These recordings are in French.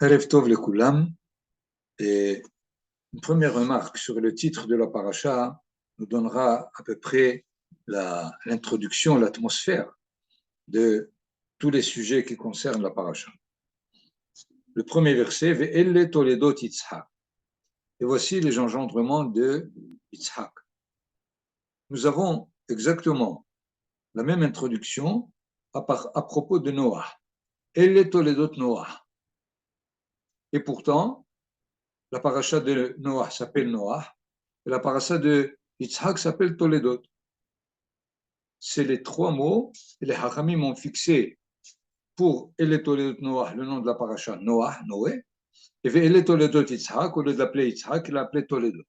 Erev Tov Lekulam. Et une première remarque sur le titre de la paracha nous donnera à peu près l'introduction, l'atmosphère de tous les sujets qui concernent la paracha. Le premier verset, Ve'elle Toledot Yitzhak. Et voici les engendrements de Yitzhak. Nous avons exactement la même introduction à propos de Noah. Elle Toledot Noah. Et pourtant, la paracha de Noah s'appelle Noah et la paracha de Yitzhak s'appelle Toledot. C'est les trois mots et les Hachamim ont fixé pour Elle Toledot Noah le nom de la paracha Noah, Noé, et Elle Toledot Yitzhak, au lieu de l'appeler Yitzhak, il l'a appelé Toledot.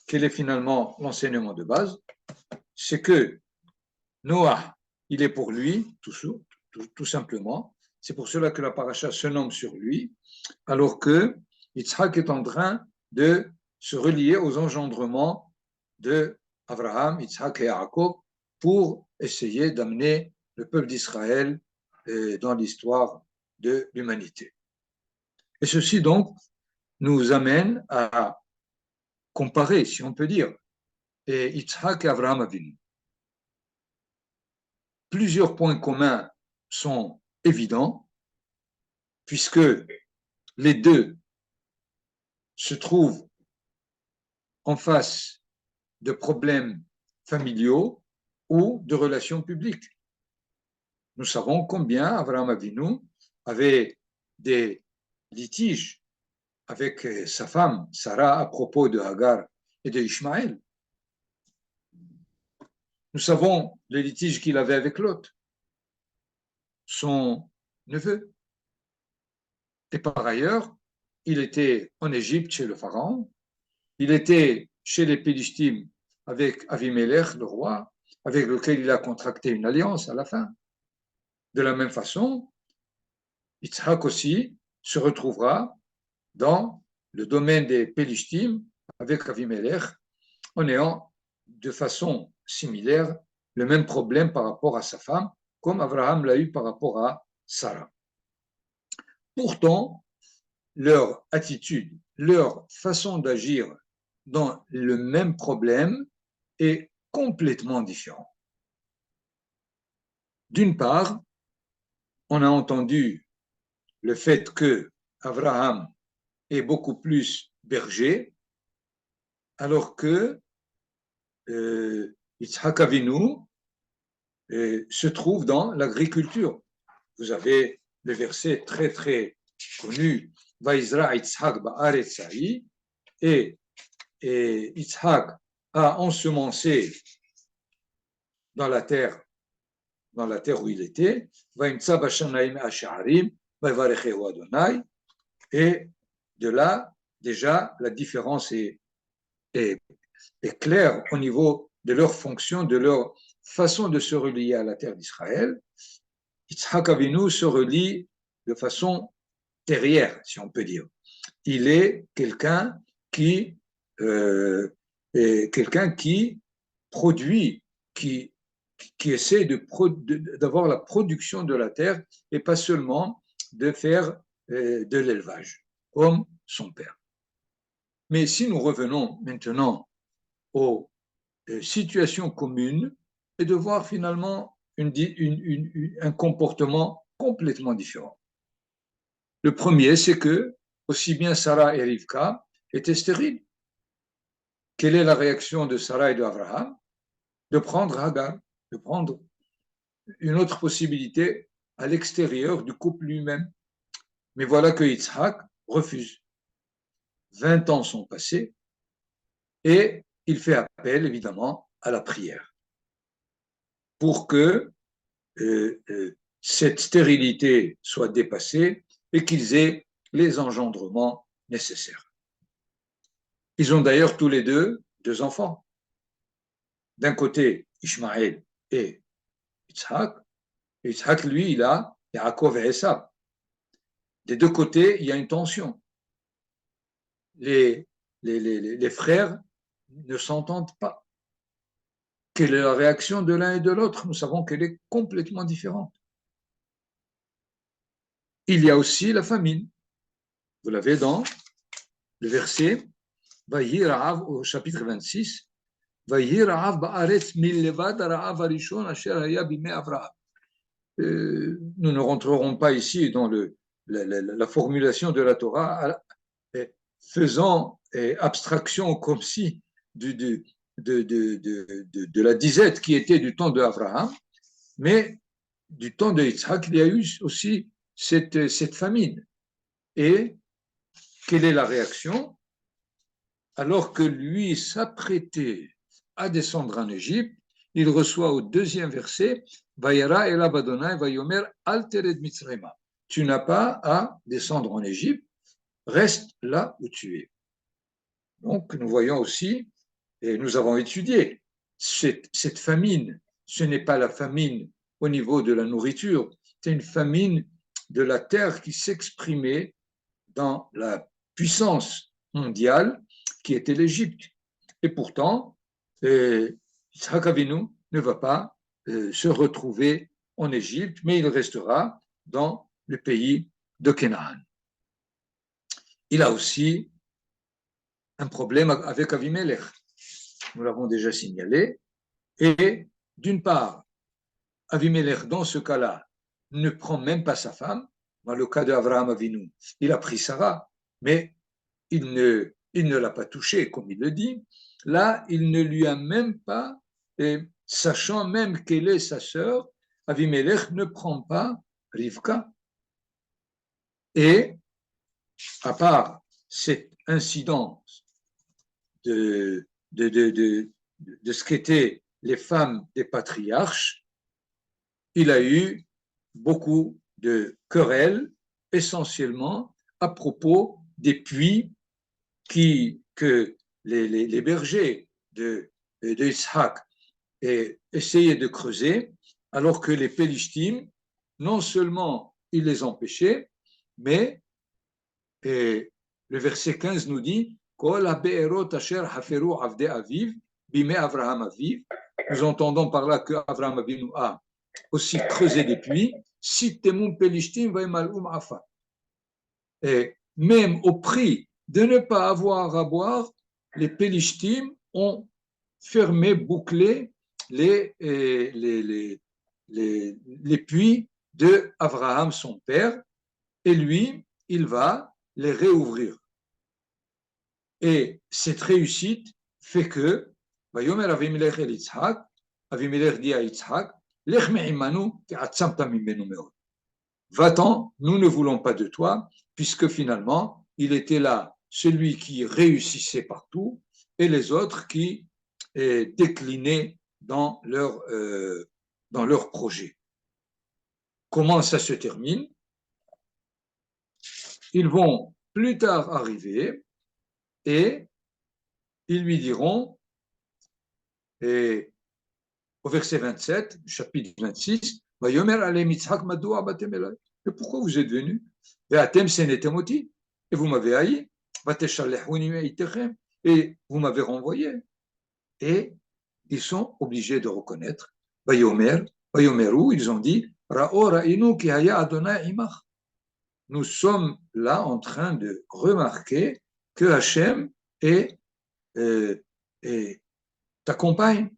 Quel est finalement l'enseignement de base? C'est que Noah, il est pour lui, tout simplement. C'est pour cela que la paracha se nomme sur lui, alors que Yitzhak est en train de se relier aux engendrements de Abraham, Yitzhak et Yaakov pour essayer d'amener le peuple d'Israël dans l'histoire de l'humanité. Et ceci donc nous amène à comparer, si on peut dire, Yitzhak et Abraham Avinu. Plusieurs points communs sont évidents, puisque les deux se trouvent en face de problèmes familiaux ou de relations publiques. Nous savons combien Abraham Avinu avait des litiges avec sa femme Sarah à propos de Hagar et de Ishmaël. Nous savons les litiges qu'il avait avec Lot, son neveu. Et par ailleurs, il était en Égypte chez le pharaon, il était chez les Pélistim avec Avimelech, le roi, avec lequel il a contracté une alliance à la fin. De la même façon, Yitzhak aussi se retrouvera dans le domaine des Pélistim avec Avimelech, en ayant de façon similaire le même problème par rapport à sa femme, comme Abraham l'a eu par rapport à Sarah. Pourtant, leur attitude, leur façon d'agir dans le même problème est complètement différente. D'une part, on a entendu le fait que Abraham est beaucoup plus berger, alors que Yitzhak Avinu se trouve dans l'agriculture. Vous avez le verset très très connu, Vaizra Yitzhak ba'aretz ha'i, et Yitzhak a ensemencé dans la terre où il était, et de là, déjà, la différence est claire au niveau de leur fonction, de leur façon de se relier à la terre d'Israël. Yitzhak Avinu se relie de façon terrière, si on peut dire. Il est quelqu'un qui produit, qui essaie d'avoir la production de la terre et pas seulement de faire de l'élevage, comme son père. Mais si nous revenons maintenant aux situations communes et de voir finalement un comportement complètement différent. Le premier, c'est que aussi bien Sarah et Rivka étaient stériles. Quelle est la réaction de Sarah et d'Abraham? De prendre Hagar, de prendre une autre possibilité à l'extérieur du couple lui-même. Mais voilà que Yitzhak refuse. 20 ans sont passés et il fait appel évidemment à la prière pour que cette stérilité soit dépassée et qu'ils aient les engendrements nécessaires. Ils ont d'ailleurs tous les deux enfants. D'un côté, Ishmaël et Yitzhak. Yitzhak, lui, il a Yaakov et Esav. Des deux côtés, il y a une tension. Les frères ne s'entendent pas. Quelle est la réaction de l'un et de l'autre? Nous savons qu'elle est complètement différente. il y a aussi la famine. Vous l'avez dans le verset Vayi Ra'av au chapitre 26. Vayi Ra'av ba'aretz millevad Ra'av arishon asher haya bimei Avraham. Nous ne rentrerons pas ici dans la formulation de la Torah, faisant abstraction comme si de la disette qui était du temps d'Abraham, mais du temps de Yitzhak, il y a eu aussi cette famine. Et quelle est la réaction? Alors que lui s'apprêtait à descendre en Égypte, il reçoit au deuxième verset Vayara elav Adonai vayomer al tered mitzrayma. Tu n'as pas à descendre en Égypte, reste là où tu es. Donc nous voyons aussi, et nous avons étudié, cette famine, ce n'est pas la famine au niveau de la nourriture, c'est une famine de la terre qui s'exprimait dans la puissance mondiale qui était l'Égypte. Et pourtant, Yitzhak Avinu ne va pas se retrouver en Égypte, mais il restera dans le pays de Canaan. Il a aussi un problème avec Avimelech. Nous l'avons déjà signalé. Et d'une part, Avimelech, dans ce cas-là, ne prend même pas sa femme. Dans le cas d'Avraham Avinu, il a pris Sarah, mais il ne l'a pas touchée, comme il le dit. Là, il ne lui a même pas, sachant même qu'elle est sa sœur, Avimelech ne prend pas Rivka. Et à part cette incidence de ce qu'étaient les femmes des patriarches, il a eu beaucoup de querelles, essentiellement à propos des puits que les bergers de Ishaq essayaient de creuser, alors que les Pélishtim, non seulement ils les empêchaient, mais le verset 15 nous dit nous entendons par là que Avraham Avinu a aussi creusé des puits. Et même au prix de ne pas avoir à boire, les Pélishtim ont fermé, bouclé les puits de Abraham, son père, et lui, il va les réouvrir. Et cette réussite fait que Vayomer Avimelech el Yitzhak, Avimelech dit à Yitzhak, Lech me'imanu ki atzamta mimenu meod. Va-t'en, nous ne voulons pas de toi, puisque finalement, il était là celui qui réussissait partout et les autres qui déclinaient dans leur projet. Comment ça se termine? Ils vont plus tard arriver et ils lui diront, et au verset 27, chapitre 26, Vayomer alem Yitzhak madoua batem elai. Mais pourquoi vous êtes venus? Et vous m'avez haï, et vous m'avez renvoyé. Et ils sont obligés de reconnaître, Vayomeru, ils ont dit, Ra'o ra'inu ki haya Adonai imach. Nous sommes là en train de remarquer que Hachem t'accompagne.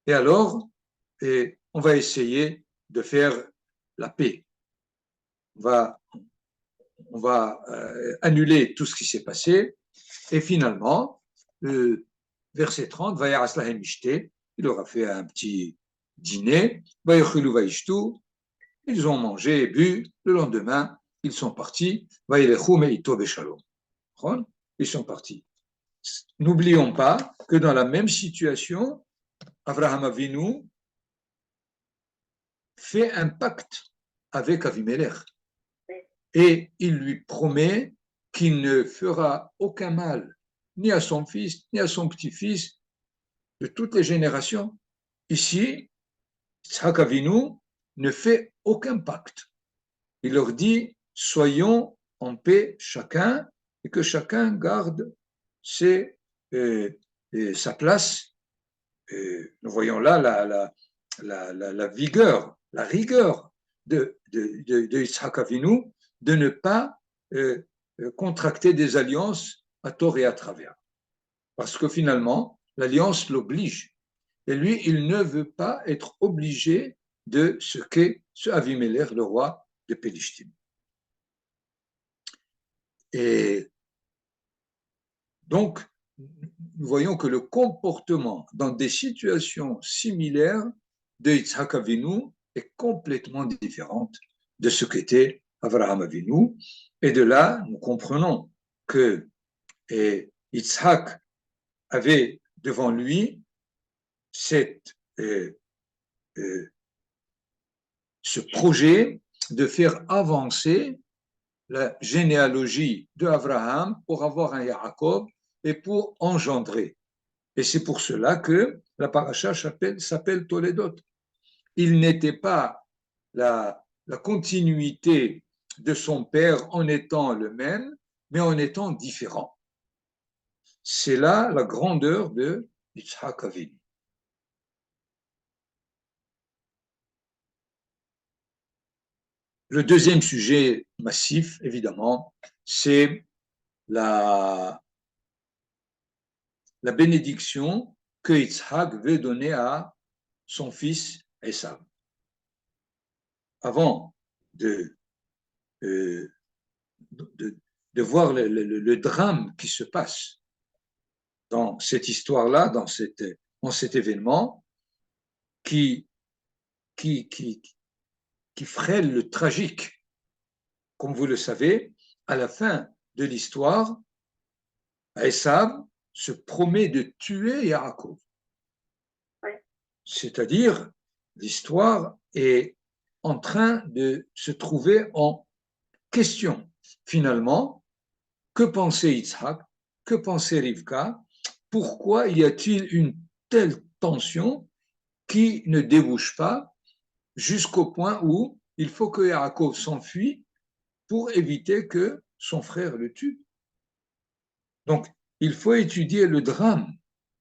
Et alors, on va essayer de faire la paix. On va annuler tout ce qui s'est passé. Et finalement, verset 30, il aura fait un petit dîner. Ils ont mangé et bu. Le lendemain, ils sont partis. Ils sont partis. N'oublions pas que dans la même situation, Avraham Avinu fait un pacte avec Avimelech et il lui promet qu'il ne fera aucun mal ni à son fils ni à son petit-fils de toutes les générations. Ici, Yitzhak Avinu ne fait aucun pacte. Il leur dit soyons en paix chacun et que chacun garde sa place. Nous voyons là la vigueur, la rigueur de Yitzhak Avinu de ne pas contracter des alliances à tort et à travers. Parce que finalement, l'alliance l'oblige. Et lui, il ne veut pas être obligé de ce qu'est ce Avimelech, le roi de Pélishtim. Et donc, nous voyons que le comportement dans des situations similaires de Yitzhak Avinu est complètement différent de ce qu'était Avraham Avinu. Et de là, nous comprenons que Yitzhak avait devant lui cette, ce projet de faire avancer la généalogie de Abraham pour avoir un Yaakov et pour engendrer. Et c'est pour cela que la paracha s'appelle Toledot. Il n'était pas la continuité de son père en étant le même, mais en étant différent. C'est là la grandeur de Yitzhak Avinu. Le deuxième sujet massif, évidemment, c'est la bénédiction que Yitzhak veut donner à son fils Esav. Avant de voir le drame qui se passe dans cette histoire-là, dans cet événement, qui frêle le tragique. Comme vous le savez, à la fin de l'histoire, Esav se promet de tuer Yaakov. C'est-à-dire, l'histoire est en train de se trouver en question. Finalement, que pensait Yitzhak? Que pensait Rivka? Pourquoi y a-t-il une telle tension qui ne débouche pas jusqu'au point où il faut que Yaakov s'enfuit pour éviter que son frère le tue? Donc, il faut étudier le drame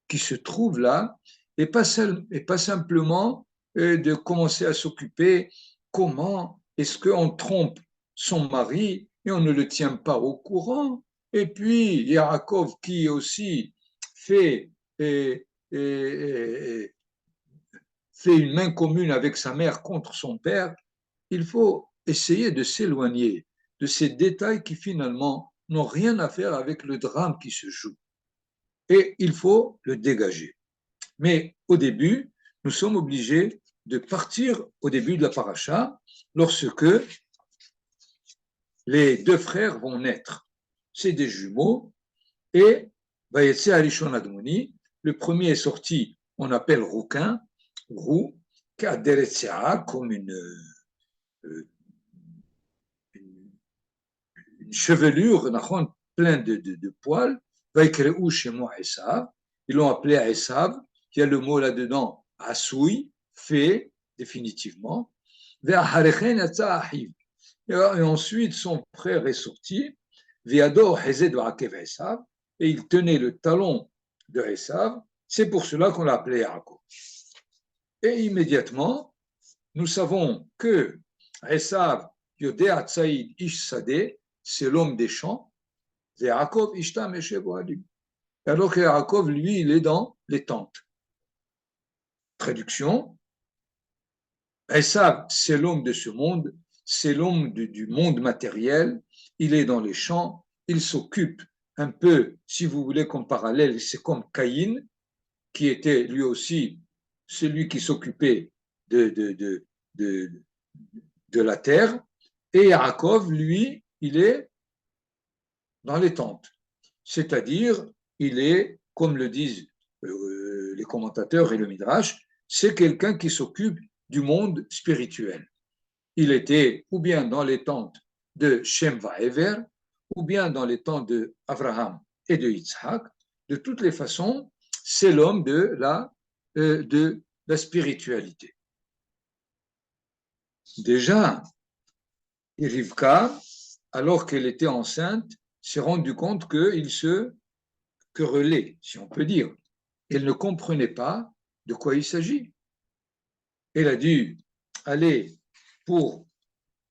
qui se trouve là et pas simplement de commencer à s'occuper comment est-ce qu'on trompe son mari et on ne le tient pas au courant. Et puis, Yaakov qui aussi fait une main commune avec sa mère contre son père. Il faut essayer de s'éloigner de ces détails qui finalement n'ont rien à faire avec le drame qui se joue. Et il faut le dégager. Mais au début, nous sommes obligés de partir au début de la paracha lorsque les deux frères vont naître. C'est des jumeaux et Vayetse Arishon Admoni, le premier est sorti, on appelle rouquin, roux, qui a Deretsea comme une chevelure pleine de poils. Vaikreu chez moi Esav, ils l'ont appelé Esav. Il y a le mot là-dedans, Asoui, fait, définitivement. Et ensuite, son frère est sorti, et il tenait le talon de Esav. C'est pour cela qu'on l'a appelé Yaakov. Et immédiatement, nous savons que Esav, Yodea Tsaïd Ish Sadeh, c'est l'homme des champs, et Yaakov Ishtam Esheboadim. Alors que Yaakov, lui, il est dans les tentes. Traduction, Esav, c'est l'homme de ce monde, c'est l'homme du monde matériel, il est dans les champs, il s'occupe un peu, si vous voulez, comme parallèle, c'est comme Caïn, qui était lui aussi celui qui s'occupait de la terre, et Yaakov, lui, il est dans les tentes. C'est-à-dire, il est, comme le disent les commentateurs et le Midrash, c'est quelqu'un qui s'occupe du monde spirituel. Il était ou bien dans les tentes de Shem Vaever, ou bien dans les tentes d'Abraham et de Yitzhak. De toutes les façons, c'est l'homme de la spiritualité. Déjà, Rivka, alors qu'elle était enceinte, s'est rendu compte qu'il se querellait, si on peut dire. Elle ne comprenait pas de quoi il s'agit. Elle a dû aller pour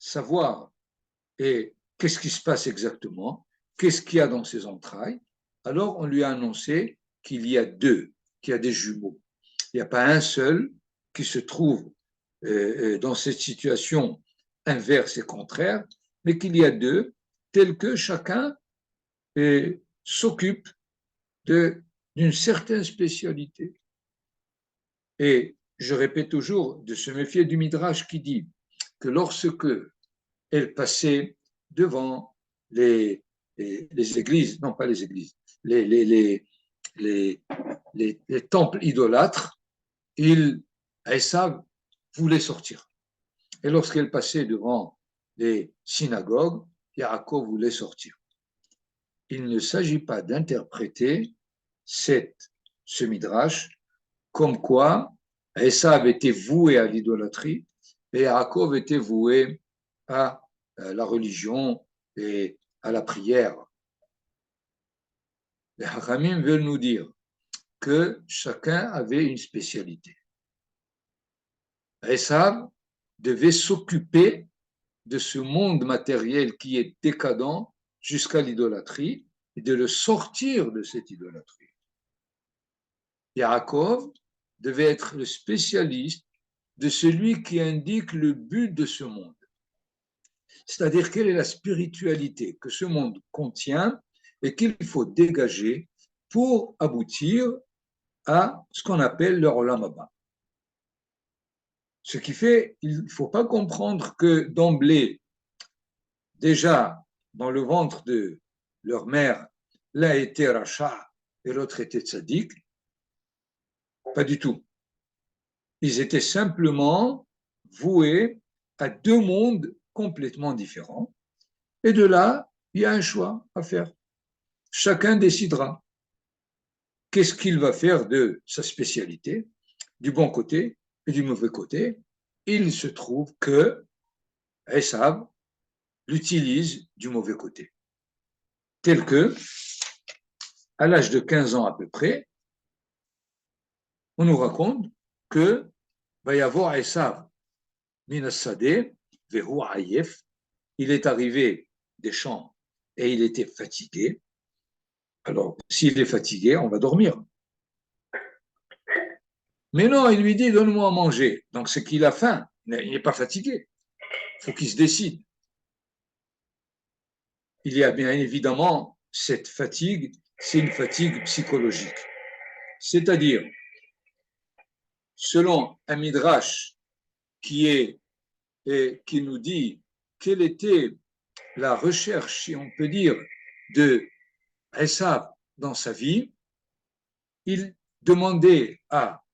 savoir et qu'est-ce qui se passe exactement, qu'est-ce qu'il y a dans ses entrailles, alors on lui a annoncé qu'il y a deux, qu'il y a des jumeaux. Il n'y a pas un seul qui se trouve dans cette situation inverse et contraire, mais qu'il y a deux, tels que chacun s'occupe d'une certaine spécialité. Et je répète toujours de se méfier du Midrash qui dit que lorsque elle passait devant les églises, non pas les églises, les, les, les, les temples idolâtres, Esav voulait sortir. Et lorsqu'elle passait devant les synagogues, Yaakov voulait sortir. Il ne s'agit pas d'interpréter ce midrash comme quoi Esav était voué à l'idolâtrie et Yaakov était voué à la religion et à la prière. Les Hachamim veulent nous dire que chacun avait une spécialité. Esav devait s'occuper de ce monde matériel qui est décadent jusqu'à l'idolâtrie et de le sortir de cette idolâtrie. Yaakov devait être le spécialiste de celui qui indique le but de ce monde. C'est-à-dire quelle est la spiritualité que ce monde contient et qu'il faut dégager pour aboutir à ce qu'on appelle le Olam Haba. Ce qui fait, il ne faut pas comprendre que d'emblée, déjà dans le ventre de leur mère, l'un était Racha et l'autre était Tzaddik. Pas du tout. Ils étaient simplement voués à deux mondes complètement différents. Et de là, il y a un choix à faire. Chacun décidera qu'est-ce qu'il va faire de sa spécialité, du bon côté et du mauvais côté. Il se trouve que Esav l'utilise du mauvais côté. Tel que, à l'âge de 15 ans à peu près, on nous raconte que va y avoir Esav Minasadeh, Vehu Ayef, il est arrivé des champs et il était fatigué. Alors, s'il est fatigué, on va dormir. Mais non, il lui dit, donne-moi à manger. Donc, c'est qu'il a faim, il n'est pas fatigué. Il faut qu'il se décide. Il y a bien évidemment cette fatigue, c'est une fatigue psychologique. C'est-à-dire, selon un midrash qui nous dit quelle était la recherche, si on peut dire, de Esav dans sa vie, il demandait à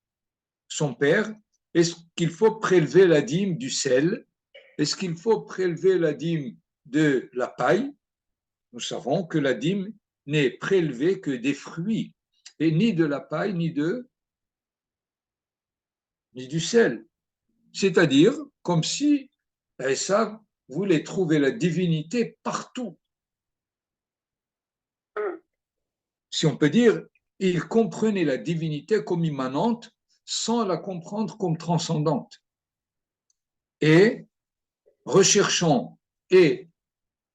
son père, est-ce qu'il faut prélever la dîme du sel? Est-ce qu'il faut prélever la dîme de la paille? Nous savons que la dîme n'est prélevée que des fruits, et ni de la paille, ni du sel. C'est-à-dire comme si Esav voulait trouver la divinité partout. Si on peut dire, il comprenait la divinité comme immanente sans la comprendre comme transcendante. Et recherchant, et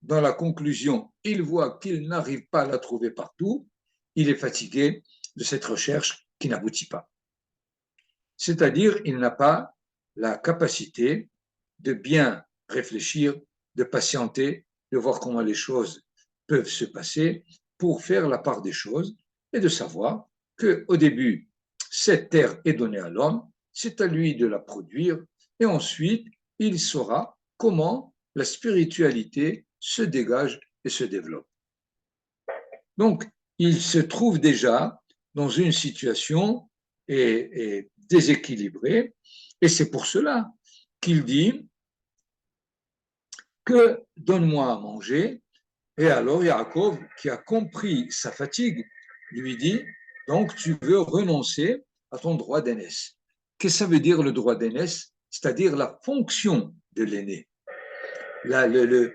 dans la conclusion, il voit qu'il n'arrive pas à la trouver partout, il est fatigué de cette recherche qui n'aboutit pas. C'est-à-dire, il n'a pas la capacité de bien réfléchir, de patienter, de voir comment les choses peuvent se passer pour faire la part des choses et de savoir qu'au début, cette terre est donnée à l'homme, c'est à lui de la produire et ensuite, il saura comment la spiritualité se dégage et se développe. Donc, il se trouve déjà dans une situation déséquilibrée et c'est pour cela qu'il dit que donne-moi à manger. Et alors Yaakov, qui a compris sa fatigue, lui dit, donc tu veux renoncer à ton droit d'aînesse. Qu'est-ce que ça veut dire le droit d'aînesse? C'est-à-dire la fonction de l'aîné. Le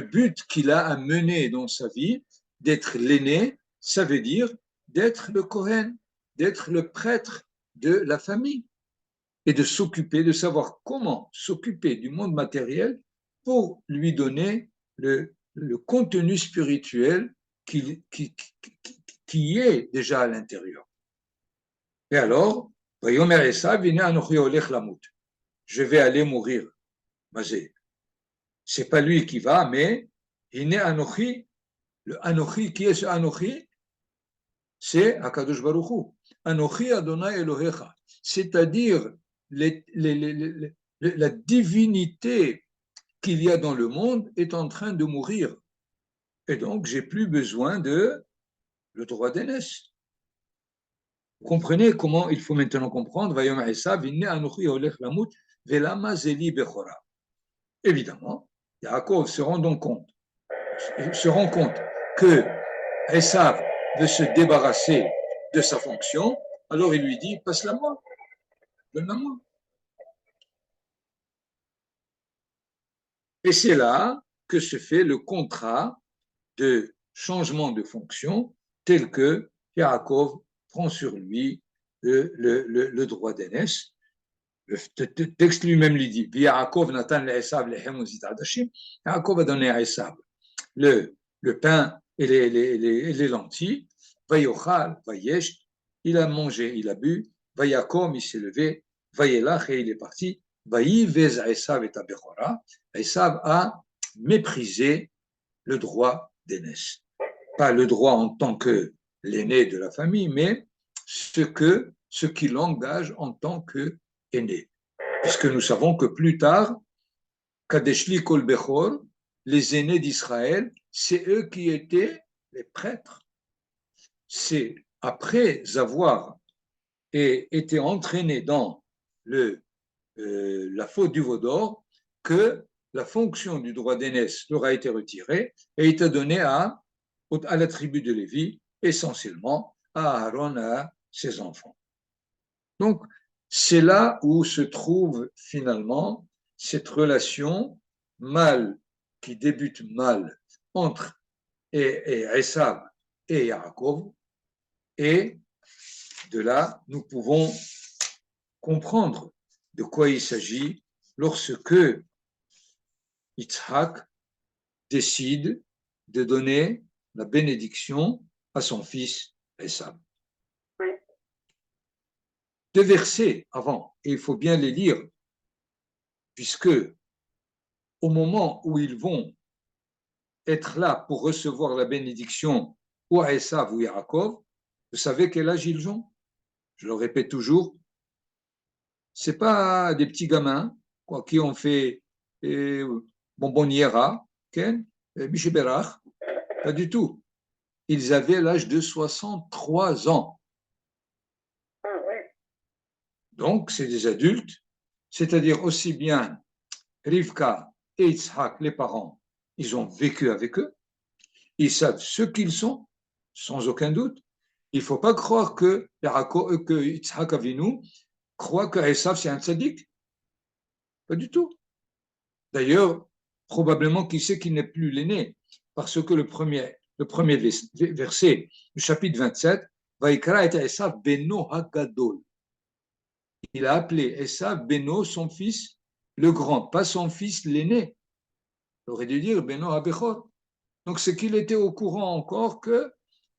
but qu'il a à mener dans sa vie, d'être l'aîné, ça veut dire d'être le Kohen, d'être le prêtre de la famille. et de s'occuper, de savoir comment s'occuper du monde matériel pour lui donner le contenu spirituel qui est déjà à l'intérieur. Et alors, je vais aller mourir. C'est pas lui qui va, mais le Anochi, qui est ce Anochi? C'est Akadosh Baruch Hu. Anochi Adonai Elohecha, c'est-à-dire la divinité qu'il y a dans le monde est en train de mourir. Et donc, j'ai plus besoin de le droit d'aînesse. Vous comprenez comment il faut maintenant comprendre évidemment, Yaakov se rend compte que Esav veut se débarrasser de sa fonction, alors il lui dit, passe-la moi, donne-la moi. Et c'est là que se fait le contrat de changement de fonction tel que Yaakov prend sur lui le droit d'aînesse. Le texte lui-même lui dit Yaakov Nathan le Esav le Hemozit Adashim. Yaakov a donné à Esav le pain et les lentilles. Vayochal, Vayesh, il a mangé, il a bu. Vayakom, il s'est levé. Vayelach, et il est parti. Vayivez Esav et Abechora. Esav a méprisé le droit d'aînesse. Pas le droit en tant que l'aîné de la famille, mais ce qui l'engage en tant qu'aîné. Puisque nous savons que plus tard, Kadeshli Kol Bechor, les aînés d'Israël, c'est eux qui étaient les prêtres. C'est après avoir été entraînés dans la faute du veau d'or que la fonction du droit d'aînesse leur a été retirée et été donnée à la tribu de Lévi, essentiellement à Aaron, à ses enfants. Donc, c'est là où se trouve finalement cette relation mal, qui débute mal, entre Esav et Yaakov, et de là, nous pouvons comprendre de quoi il s'agit lorsque Yitzhak décide de donner la bénédiction à son fils Esav. Deux versets avant, et il faut bien les lire, puisque au moment où ils vont être là pour recevoir la bénédiction, ou à Esav ou Yaakov, vous savez quel âge ils ont? Je le répète toujours, ce n'est pas des petits gamins qui ont fait bonbonniera, Mishéberach, pas du tout. Ils avaient l'âge de 63 ans. Donc, c'est des adultes, c'est-à-dire aussi bien Rivka et Yitzhak, les parents, ils ont vécu avec eux, ils savent ce qu'ils sont, sans aucun doute. Il ne faut pas croire que Yitzhak Avinu croit que Esav c'est un tzaddik. Pas du tout. D'ailleurs, probablement qu'il sait qu'il n'est plus l'aîné, parce que le premier verset du chapitre 27, Vaikra et Esav Beno Hagadol. Il a appelé Esav Beno, son fils, le grand, pas son fils l'aîné. Il aurait dû dire Beno Abechor. Donc, c'est qu'il était au courant encore que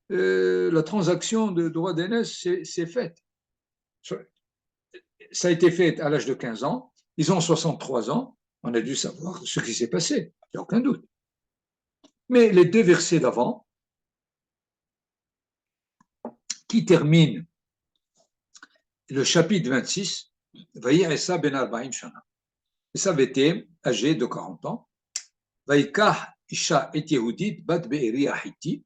la transaction de droit d'aînesse s'est faite. Ça a été fait à l'âge de 15 ans. Ils ont 63 ans. On a dû savoir ce qui s'est passé. Il n'y a aucun doute. Mais les deux versets d'avant, qui terminent le chapitre 26, Vaïr Esa ben Arbaim Shana. Esav était âgé de 40 ans. Vaikah Isha et Yehudit bat Be'eri Ahiti,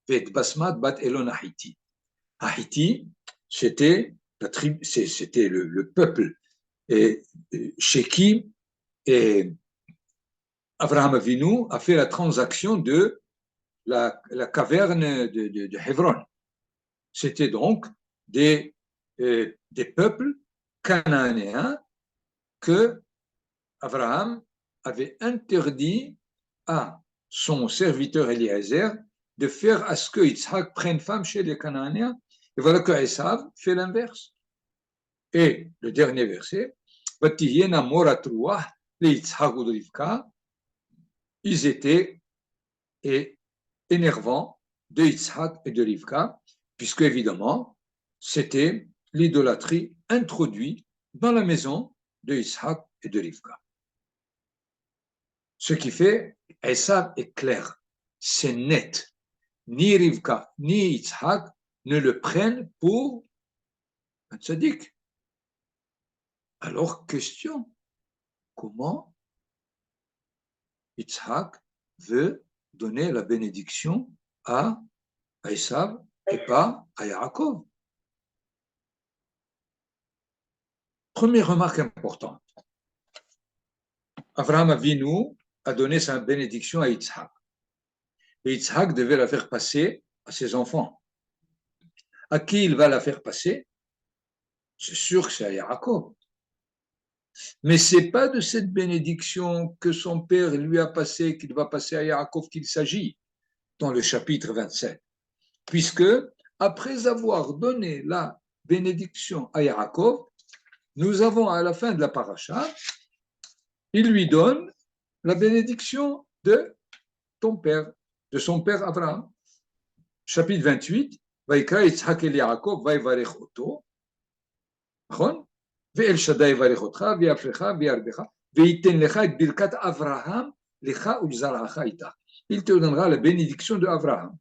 Vet Basmat bat Elon Ahiti. Ahiti, c'était le peuple chez qui Abraham Avinu a fait la transaction de la caverne de Hebron. C'était donc des peuples cananéens que Abraham avait interdit à son serviteur Eliezer de faire à ce que Yitzhak prenne femme chez les Cananéens. Et voilà que Esav fait l'inverse. Et le dernier verset, ils étaient énervants de Yitzhak et de Rivka, puisque évidemment, c'était l'idolâtrie introduite dans la maison de Yitzhak et de Rivka. Ce qui fait, Esav est clair, c'est net. Ni Rivka, ni Yitzhak ne le prennent pour un tzaddik. Alors, question, comment Yitzhak veut donner la bénédiction à Esav et pas à Yaakov? Première remarque importante. Abraham Avinu a donné sa bénédiction à Yitzhak. Et Yitzhak devait la faire passer à ses enfants. À qui il va la faire passer? C'est sûr que c'est à Yaakov. Mais ce n'est pas de cette bénédiction que son père lui a passé, qu'il va passer à Yaakov qu'il s'agit dans le chapitre 27. Puisque, après avoir donné la bénédiction à Yaakov, nous avons à la fin de la paracha, il lui donne la bénédiction de ton père, de son père Abraham. Chapitre 28, Vaïkra Yitzhak el Yaakov, Vaïvarech Oto, ואל שדי יברך אותך ויפרך וירבך וייתן לך את ברכת אברהם לך ולזרעך איתך. Il te donnera la bénédiction de Abraham.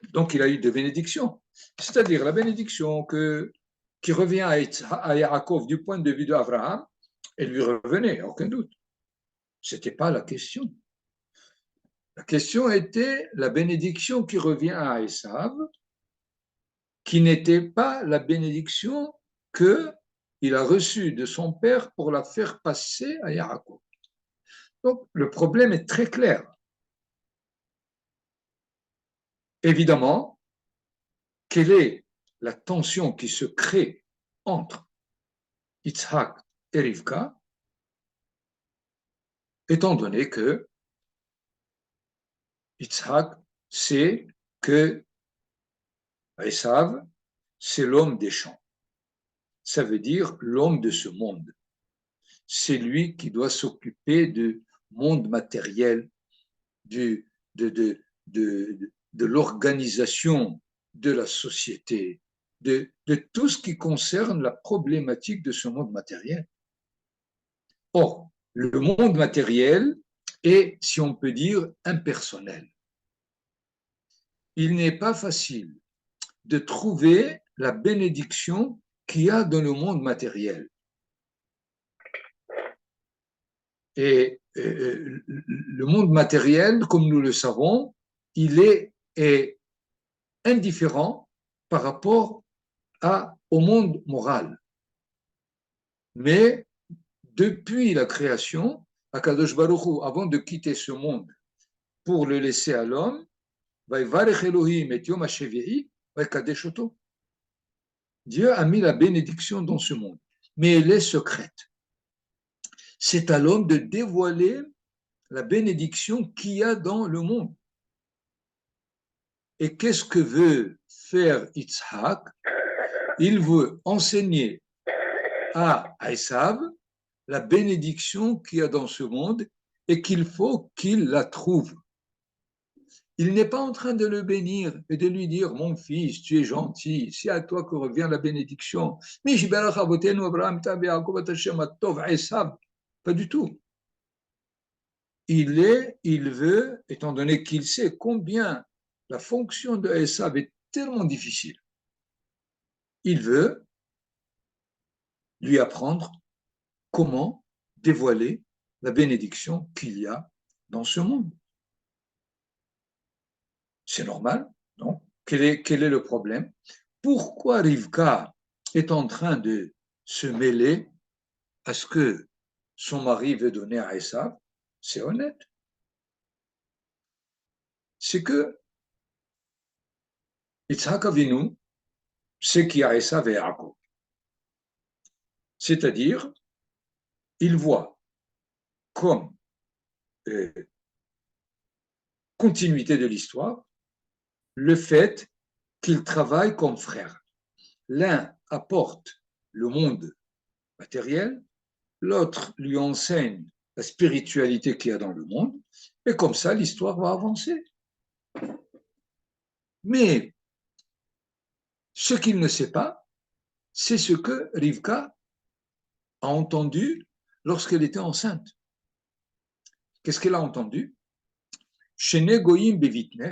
Donc il a eu des bénédictions, c'est-à-dire la bénédiction qui revient à Yaakov du point de vue d'Abraham, elle lui revenait, aucun doute. Ce n'était pas la question. La question était la bénédiction qui revient à Esav, qui n'était pas la bénédiction qu'il a reçue de son père pour la faire passer à Yaakov. Donc, le problème est très clair. Évidemment, quelle est la tension qui se crée entre Yitzhak et Rivka, étant donné que Yitzhak sait que Esav, c'est l'homme des champs. Ça veut dire l'homme de ce monde. C'est lui qui doit s'occuper du monde matériel, de l'organisation de la société, de tout ce qui concerne la problématique de ce monde matériel. Or, le monde matériel est, si on peut dire, impersonnel. Il n'est pas facile de trouver la bénédiction qu'il y a dans le monde matériel. Et le monde matériel, comme nous le savons, il est indifférent par rapport au monde moral. Mais depuis la création, Akadosh Baruch Hu, avant de quitter ce monde pour le laisser à l'homme, Dieu a mis la bénédiction dans ce monde, mais elle est secrète. C'est à l'homme de dévoiler la bénédiction qu'il y a dans le monde. Et qu'est-ce que veut faire Yitzhak? Il veut enseigner à Esav la bénédiction qu'il y a dans ce monde et qu'il faut qu'il la trouve. Il n'est pas en train de le bénir et de lui dire « Mon fils, tu es gentil, c'est à toi que revient la bénédiction. » Pas du tout. Il veut, étant donné qu'il sait combien la fonction de Esav est tellement difficile, il veut lui apprendre comment dévoiler la bénédiction qu'il y a dans ce monde. C'est normal, non? Quel est le problème? Pourquoi Rivka est en train de se mêler à ce que son mari veut donner à Esav? C'est honnête. C'est que Yitzhak Avinu sait qu'il y a Esav et Yaakov. C'est-à-dire, il voit comme continuité de l'histoire le fait qu'ils travaillent comme frères. L'un apporte le monde matériel, l'autre lui enseigne la spiritualité qu'il y a dans le monde, et comme ça, l'histoire va avancer. Mais ce qu'il ne sait pas, c'est ce que Rivka a entendu lorsqu'elle était enceinte. Qu'est-ce qu'elle a entendu? Shene goyim bevitner,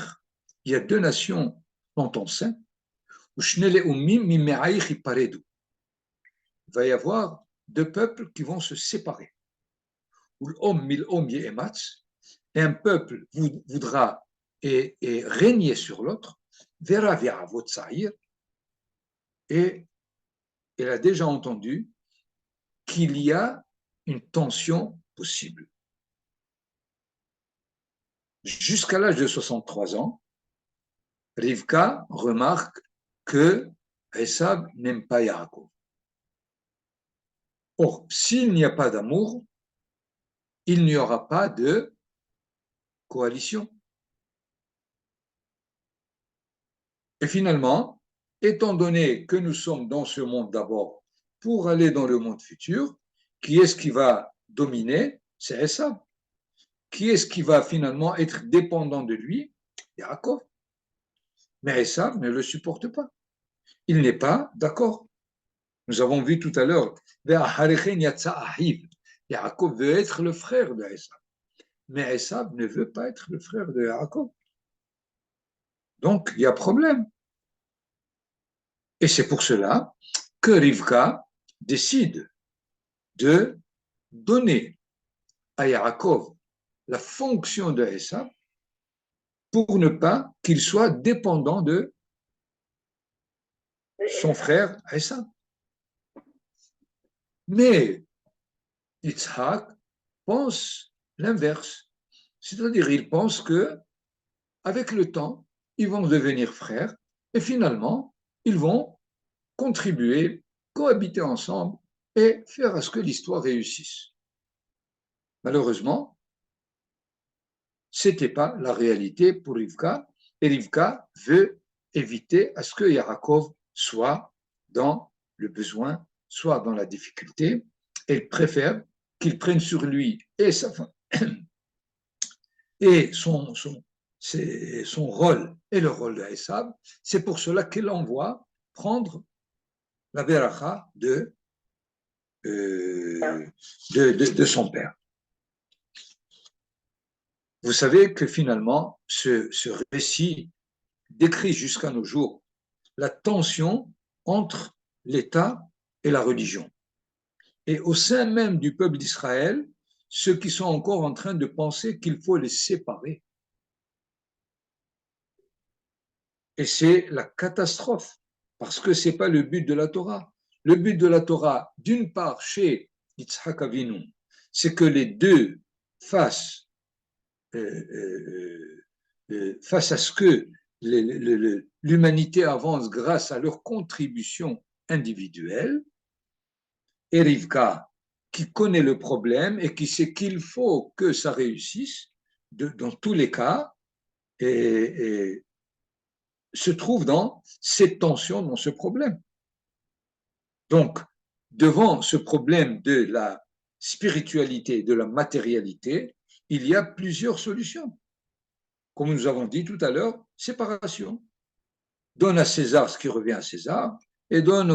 il y a deux nations dans ton sein, il va y avoir deux peuples qui vont se séparer. Et un peuple voudra et régner sur l'autre, et elle a déjà entendu qu'il y a une tension possible. Jusqu'à l'âge de 63 ans, Rivka remarque que Esav n'aime pas Yaakov. Or, s'il n'y a pas d'amour, il n'y aura pas de coalition. Et finalement, étant donné que nous sommes dans ce monde d'abord pour aller dans le monde futur, qui est-ce qui va dominer? C'est Esav. Qui est-ce qui va finalement être dépendant de lui? Yaakov. Mais Esav ne le supporte pas. Il n'est pas d'accord. Nous avons vu tout à l'heure, Yaakov veut être le frère de Esav. Mais Esav ne veut pas être le frère de Yaakov. Donc, il y a problème. Et c'est pour cela que Rivka décide de donner à Yaakov la fonction de Esav pour ne pas qu'il soit dépendant de son frère Esav. Mais Yitzhak pense l'inverse. C'est-à-dire, il pense que avec le temps, ils vont devenir frères et finalement, ils vont contribuer, cohabiter ensemble et faire à ce que l'histoire réussisse. Malheureusement, ce n'était pas la réalité pour Rivka, et Rivka veut éviter à ce que Yaakov soit dans le besoin, soit dans la difficulté. Elle préfère qu'il prenne sur lui et sa femme et son rôle et le rôle de Esav. C'est pour cela qu'elle envoie prendre la beracha de son père. Vous savez que finalement, ce récit décrit jusqu'à nos jours la tension entre l'État et la religion. Et au sein même du peuple d'Israël, ceux qui sont encore en train de penser qu'il faut les séparer. Et c'est la catastrophe, parce que ce n'est pas le but de la Torah. Le but de la Torah, d'une part, chez Yitzhak Avinu, c'est que les deux fassent face à ce que l'humanité avance grâce à leur contribution individuelle, et Rivka, qui connaît le problème et qui sait qu'il faut que ça réussisse, dans tous les cas, et se trouve dans cette tension, dans ce problème. Donc, devant ce problème de la spiritualité, de la matérialité, il y a plusieurs solutions. Comme nous avons dit tout à l'heure, séparation. Donne à César ce qui revient à César et donne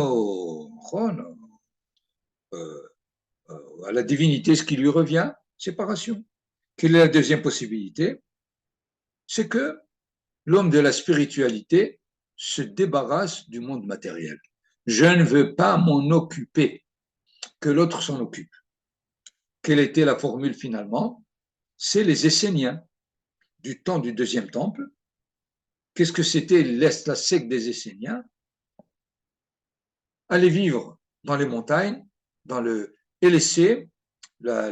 à la divinité ce qui lui revient, séparation. Quelle est la deuxième possibilité? C'est que l'homme de la spiritualité se débarrasse du monde matériel. Je ne veux pas m'en occuper, que l'autre s'en occupe. Quelle était la formule finalement? C'est les Esséniens du temps du deuxième temple. Qu'est-ce que c'était la secte des Esséniens? Aller vivre dans les montagnes, et laisser la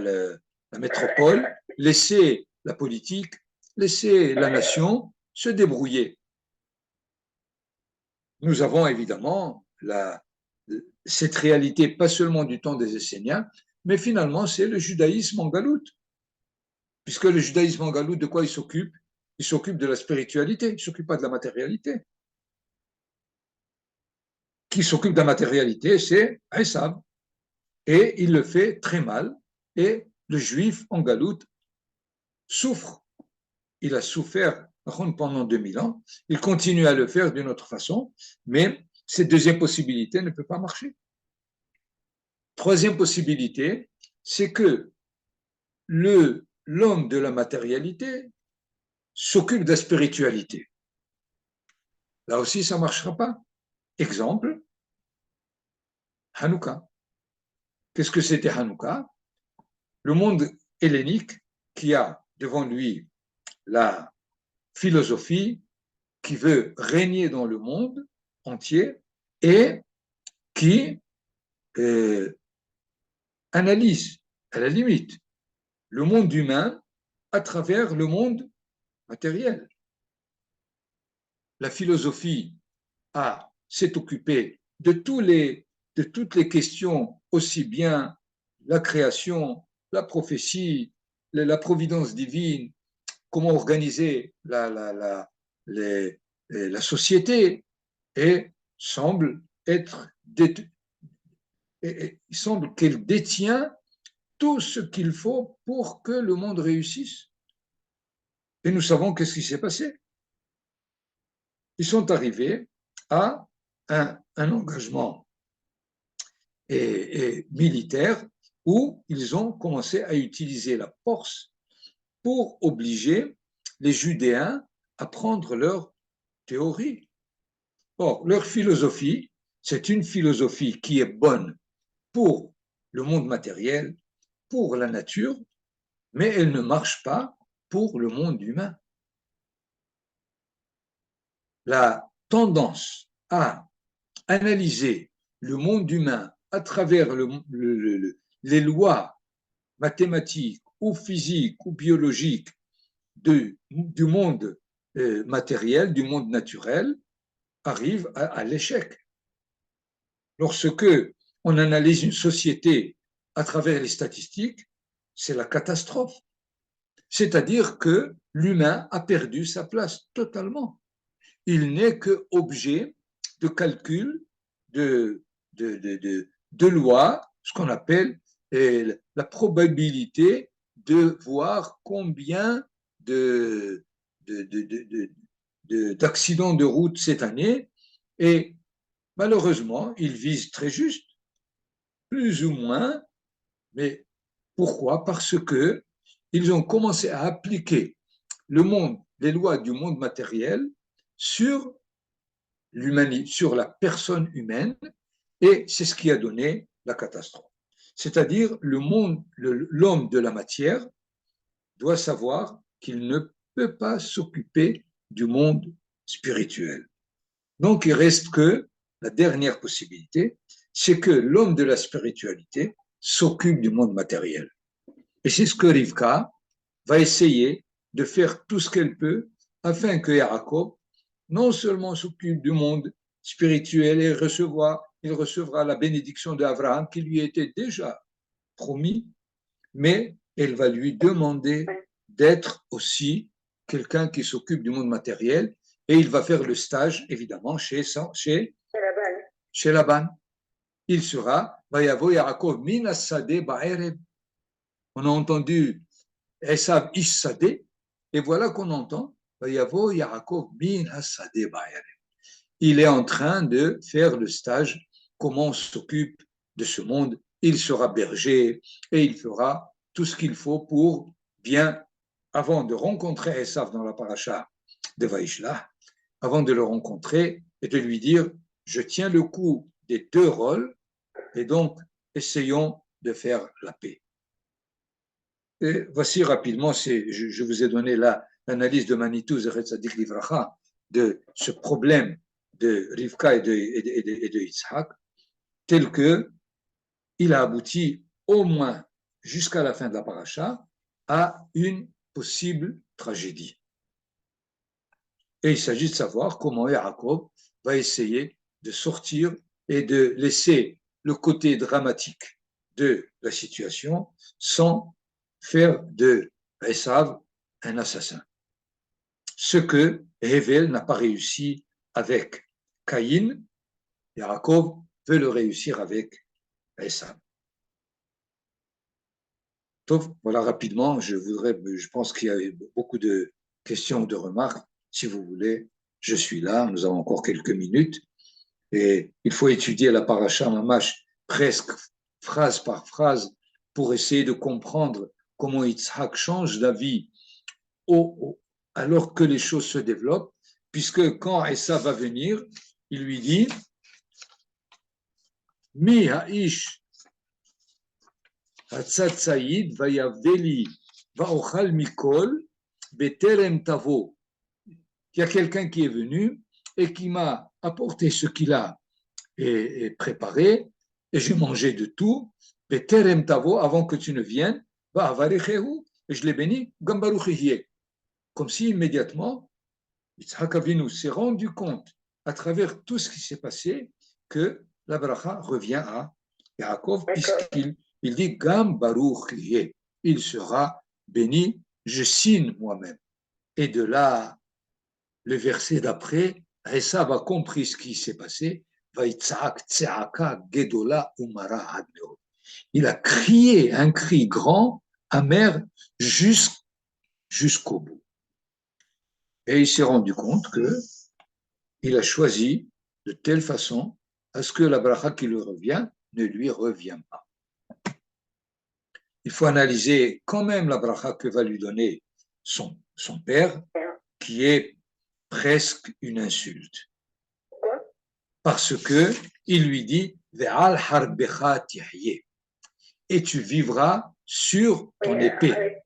métropole, laisser la politique, laisser la nation se débrouiller. Nous avons évidemment cette réalité, pas seulement du temps des Esséniens, mais finalement c'est le judaïsme en galoute. Puisque le judaïsme en galoute, de quoi il s'occupe? Il s'occupe de la spiritualité, il ne s'occupe pas de la matérialité. Qui s'occupe de la matérialité, c'est Esav. et il le fait très mal, et le juif en galoute souffre. Il a souffert pendant 2000 ans, il continue à le faire d'une autre façon, mais cette deuxième possibilité ne peut pas marcher. Troisième possibilité, c'est que l'homme de la matérialité s'occupe de la spiritualité. Là aussi, ça ne marchera pas. Exemple, Hanouka. Qu'est-ce que c'était Hanouka? Le monde hellénique qui a devant lui la philosophie qui veut régner dans le monde entier et qui analyse, à la limite, le monde humain à travers le monde matériel. La philosophie s'est occupée de toutes les questions, aussi bien la création, la prophétie, la providence divine, comment organiser la société, et semble il semble qu'elle détient tout ce qu'il faut pour que le monde réussisse. Et nous savons qu'est-ce qui s'est passé. Ils sont arrivés à un engagement militaire où ils ont commencé à utiliser la force pour obliger les Judéens à prendre leur théorie. Or, leur philosophie, c'est une philosophie qui est bonne pour le monde matériel, pour la nature, mais elle ne marche pas pour le monde humain. La tendance à analyser le monde humain à travers les lois mathématiques ou physiques ou biologiques du monde matériel, du monde naturel, arrive à l'échec. Lorsque on analyse une société à travers les statistiques, c'est la catastrophe. C'est-à-dire que l'humain a perdu sa place totalement. Il n'est qu'objet de calcul, de loi, ce qu'on appelle la probabilité de voir combien d'accidents de route cette année, et malheureusement, ils visent très juste, plus ou moins, mais pourquoi? Parce que ils ont commencé à appliquer les lois du monde matériel sur sur la personne humaine, et c'est ce qui a donné la catastrophe. C'est-à-dire l'homme de la matière doit savoir qu'il ne peut pas s'occuper du monde spirituel. Donc, il reste que la dernière possibilité, c'est que l'homme de la spiritualité s'occupe du monde matériel. Et c'est ce que Rivka va essayer de faire tout ce qu'elle peut afin que Yaakov non seulement s'occupe du monde spirituel et il recevra la bénédiction d'Abraham qui lui était déjà promis, mais elle va lui demander d'être aussi quelqu'un qui s'occupe du monde matériel, et il va faire le stage, évidemment, chez Laban. Il sera Vayavo Yaakov min as-sadeh ba'erev. On a entendu Esav ish sadeh, et voilà qu'on entend Vayavo Yaakov min as-sadeh ba'erev. Il est en train de faire le stage, comment on s'occupe de ce monde. Il sera berger et il fera tout ce qu'il faut pour bien, avant de rencontrer Esav dans la paracha de Vaishla, avant de le rencontrer et de lui dire, je tiens le coup des deux rôles, et donc essayons de faire la paix. Et voici rapidement, je vous ai donné l'analyse de Manitou Zechet Tzadik Livracha de ce problème de Rivka et de Yitzhak, tel que il a abouti au moins jusqu'à la fin de la paracha à une possible tragédie. Et il s'agit de savoir comment Yaakov va essayer de sortir et de laisser le côté dramatique de la situation sans faire de Esav un assassin. Ce que Hevel n'a pas réussi avec Caïn, Yaakov veut le réussir avec Esav. Voilà rapidement, je pense qu'il y a beaucoup de questions ou de remarques. Si vous voulez, je suis là, nous avons encore quelques minutes. Et il faut étudier la paracha mamash presque phrase par phrase pour essayer de comprendre comment Yitzhak change d'avis alors que les choses se développent, puisque quand Essa va venir, il lui dit Mi ha'ish hatzatzayid vayaveli vaochal mikol beterem tavo. Il y a quelqu'un qui est venu et qui m'a apporté ce qu'il a préparé, et j'ai mangé de tout, beterem tavo, avant que tu ne viennes, va avarechehu, et je l'ai béni, gambaruchihie. Comme si immédiatement, Yitzhak Avinu s'est rendu compte, à travers tout ce qui s'est passé, que la bracha revient à Yaakov, puisqu'il dit Gam Baruch Lié, il sera béni, je signe moi-même. Et de là, le verset d'après, Esav a compris ce qui s'est passé, Vaïtzaak Tseaka Gedola Umara Admeod. Il a crié un cri grand, amer, jusqu'au bout. Et il s'est rendu compte qu'il a choisi de telle façon à ce que la bracha qui lui revient ne lui revient pas. Il faut analyser quand même la bracha que va lui donner son père, qui est presque une insulte. Parce que il lui dit Ve'al harbecha tihye, et tu vivras sur ton épée.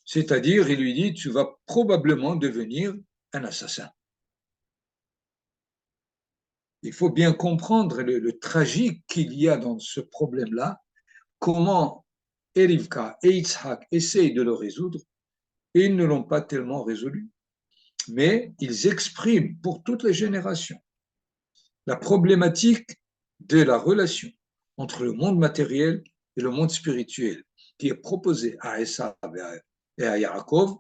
C'est-à-dire, il lui dit, tu vas probablement devenir un assassin. Il faut bien comprendre le tragique qu'il y a dans ce problème-là, comment Rivka et Yitzhak essayent de le résoudre, et ils ne l'ont pas tellement résolu. Mais ils expriment pour toutes les générations la problématique de la relation entre le monde matériel et le monde spirituel qui est proposé à Esav et à Yaakov,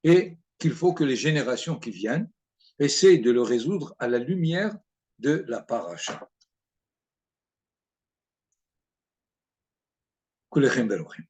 et qu'il faut que les générations qui viennent essayent de le résoudre à la lumière de la paracha. Kulechem beruchim.